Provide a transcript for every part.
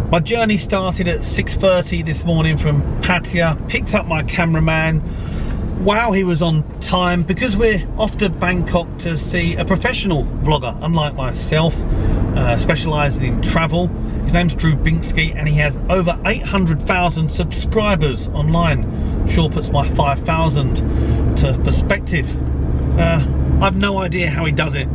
My journey started at 6:30 this morning from Pattaya, picked up my cameraman. Wow, he was on time because we're off to Bangkok to see a professional vlogger, unlike myself, specialising in travel. His name's Drew Binsky and he has over 800,000 subscribers online. Sure puts my 5,000 to perspective. I've no idea how he does it.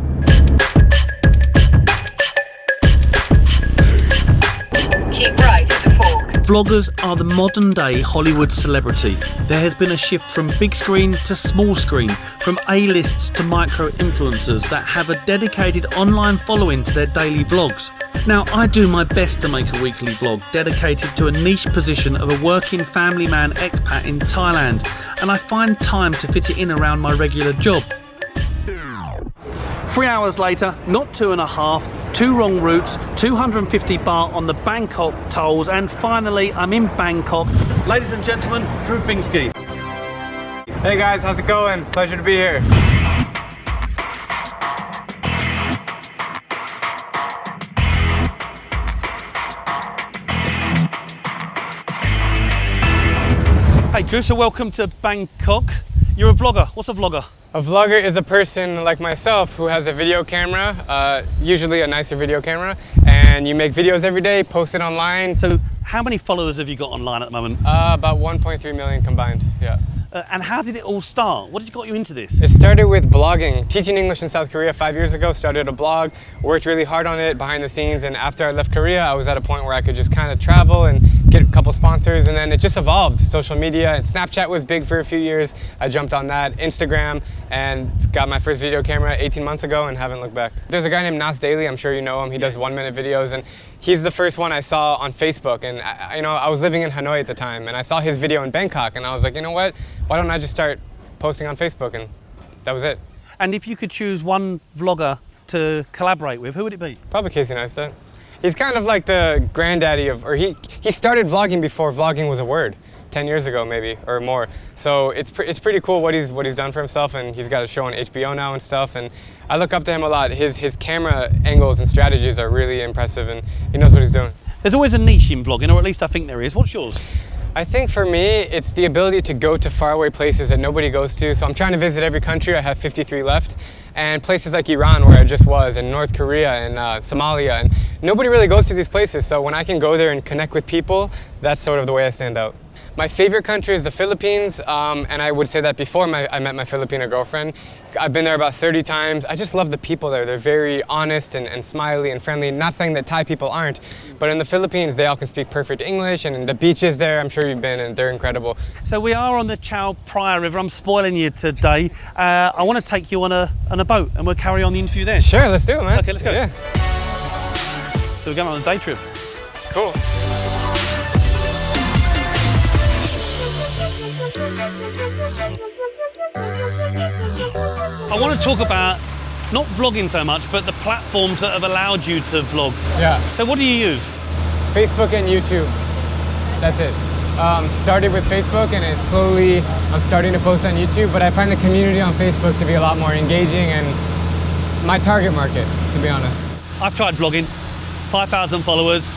Keep right at the fork. Vloggers are the modern day Hollywood celebrity. There has been a shift from big screen to small screen, from A-lists to micro-influencers that have a dedicated online following to their daily vlogs. Now, I do my best to make a weekly vlog dedicated to a niche position of a working family man expat in Thailand, and I find time to fit it in around my regular job. 3 hours later, not 2.5, 2 wrong routes, 250 baht on the Bangkok tolls, and finally I'm in Bangkok. Ladies and gentlemen, Drew Binsky. Hey guys, how's it going? Pleasure to be here. Hey Drew, so welcome to Bangkok. You're a vlogger. What's a vlogger? A vlogger is a person like myself who has a video camera, usually a nicer video camera, and you make videos every day, post it online. So how many followers have you got online at the moment? About 1.3 million combined, yeah. And how did it all start? What got you into this? It started with blogging. Teaching English in South Korea 5 years ago, started a blog, worked really hard on it behind the scenes, and after I left Korea, I was at a point where I could just kind of travel and get a couple sponsors, and then it just evolved. Social media and Snapchat was big for a few years. I jumped on that, Instagram, and got my first video camera 18 months ago and haven't looked back. There's a guy named Nas Daily, I'm sure you know him. He does 1-minute videos, and he's the first one I saw on Facebook. And I was living in Hanoi at the time, and I saw his video in Bangkok, and I was like, you know what? Why don't I just start posting on Facebook? And that was it. And if you could choose one vlogger to collaborate with, who would it be? Probably Casey Neistat. He's kind of like the granddaddy of, or he started vlogging before vlogging was a word, 10 years ago maybe, or more. So it's pretty cool what he's done for himself, and he's got a show on HBO now and stuff, and I look up to him a lot. His camera angles and strategies are really impressive, and he knows what he's doing. There's always a niche in vlogging, or at least I think there is. What's yours? I think for me, it's the ability to go to faraway places that nobody goes to. So I'm trying to visit every country. I have 53 left. And places like Iran, where I just was, and North Korea, and Somalia, and nobody really goes to these places. So when I can go there and connect with people, that's sort of the way I stand out. My favorite country is the Philippines, and I would say that before I met my Filipino girlfriend. I've been there about 30 times. I just love the people there. They're very honest and smiley and friendly. Not saying that Thai people aren't, but in the Philippines, they all can speak perfect English, and the beaches there, I'm sure you've been, and they're incredible. So we are on the Chao Phraya River. I'm spoiling you today. I want to take you on a boat, and we'll carry on the interview there. Sure, let's do it, man. Okay, let's go. Yeah. So we're going on a day trip. Cool. I want to talk about not vlogging so much, but the platforms that have allowed you to vlog. Yeah. So what do you use? Facebook and YouTube. That's it. Started with Facebook, and I'm starting to post on YouTube, but I find the community on Facebook to be a lot more engaging and my target market, to be honest. I've tried vlogging, 5,000 followers,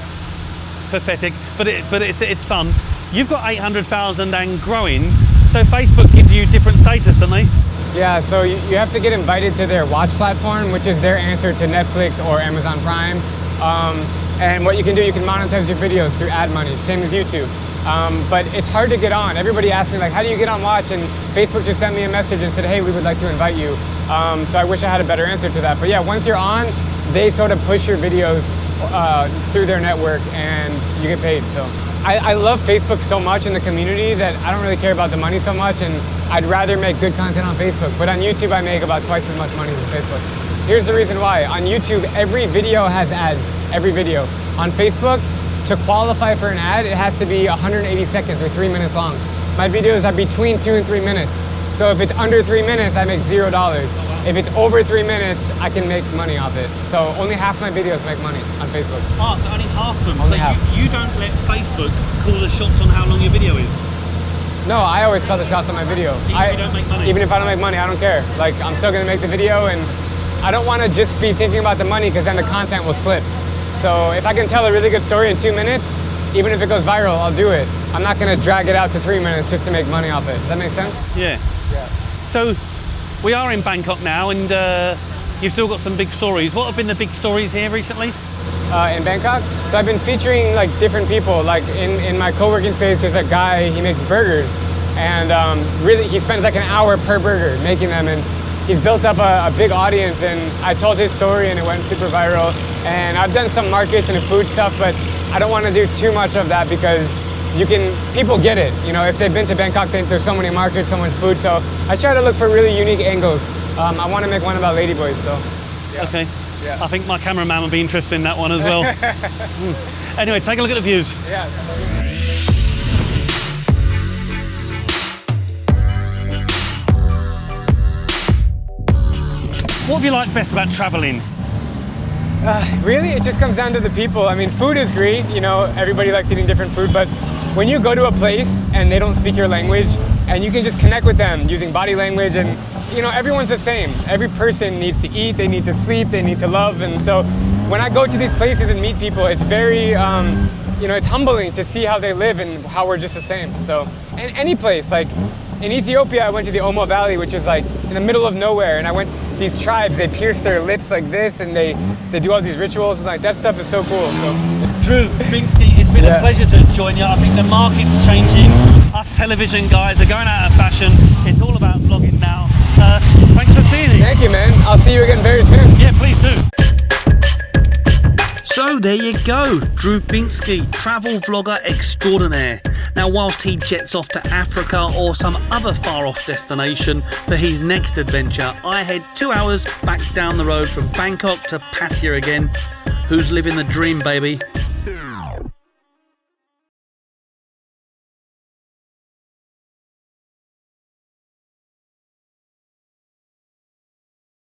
pathetic, but it's fun. You've got 800,000 and growing, so Facebook gives you different status, don't they? Yeah, so you have to get invited to their watch platform, which is their answer to Netflix or Amazon Prime. And what you can do, you can monetize your videos through ad money, same as YouTube. But it's hard to get on. Everybody asks me, like, how do you get on Watch? And Facebook just sent me a message and said, hey, we would like to invite you. So I wish I had a better answer to that. But yeah, once you're on, they sort of push your videos through their network and you get paid. So I love Facebook so much in the community that I don't really care about the money so much, and I'd rather make good content on Facebook. But on YouTube, I make about twice as much money as Facebook. Here's the reason why. On YouTube, every video has ads, every video. On Facebook, to qualify for an ad, it has to be 180 seconds or 3 minutes long. My videos are between 2 and 3 minutes. So if it's under 3 minutes, I make $0. If it's over 3 minutes, I can make money off it. So only half my videos make money on Facebook. Oh, so only half of them. Only so half. You don't let Facebook call the shots on how long your video is? No, I always call the shots on my video. Even if you don't make money? Even if I don't make money, I don't care. Like, I'm still gonna make the video, and I don't wanna just be thinking about the money, because then the content will slip. So if I can tell a really good story in 2 minutes, even if it goes viral, I'll do it. I'm not gonna drag it out to 3 minutes just to make money off it. Does that make sense? Yeah. Yeah. So we are in Bangkok now, and you've still got some big stories. What have been the big stories here recently? In Bangkok. So I've been featuring like different people. Like in my co-working space, there's a guy, he makes burgers. And really, he spends like an hour per burger making them. And he's built up a big audience. And I told his story and it went super viral. And I've done some markets and food stuff, but I don't want to do too much of that because people get it. You know, if they've been to Bangkok, there's so many markets, so much food. So I try to look for really unique angles. I want to make one about ladyboys, so. Yeah. Okay. Yeah. I think my cameraman would be interested in that one as well. Anyway, take a look at the views. Yeah. What have you liked best about traveling? Really, it just comes down to the people. I mean, food is great, you know, everybody likes eating different food, but when you go to a place and they don't speak your language and you can just connect with them using body language, and you know, everyone's the same. Every person needs to eat, they need to sleep, they need to love, and so when I go to these places and meet people, it's very, you know, it's humbling to see how they live and how we're just the same. So, and any place, like in Ethiopia, I went to the Omo Valley, which is like in the middle of nowhere, and I went, these tribes, they pierce their lips like this, and they do all these rituals, and like that stuff is so cool. So. Drew Binsky, it's been a pleasure to join you. I think the market's changing. Us television guys are going out of fashion. It's all about vlogging now. Thanks for seeing me. Thank you, man. I'll see you again very soon. Yeah, please do. So there you go, Drew Binsky, travel vlogger extraordinaire. Now whilst he jets off to Africa or some other far off destination for his next adventure, I head 2 hours back down the road from Bangkok to Pattaya again. Who's living the dream, baby?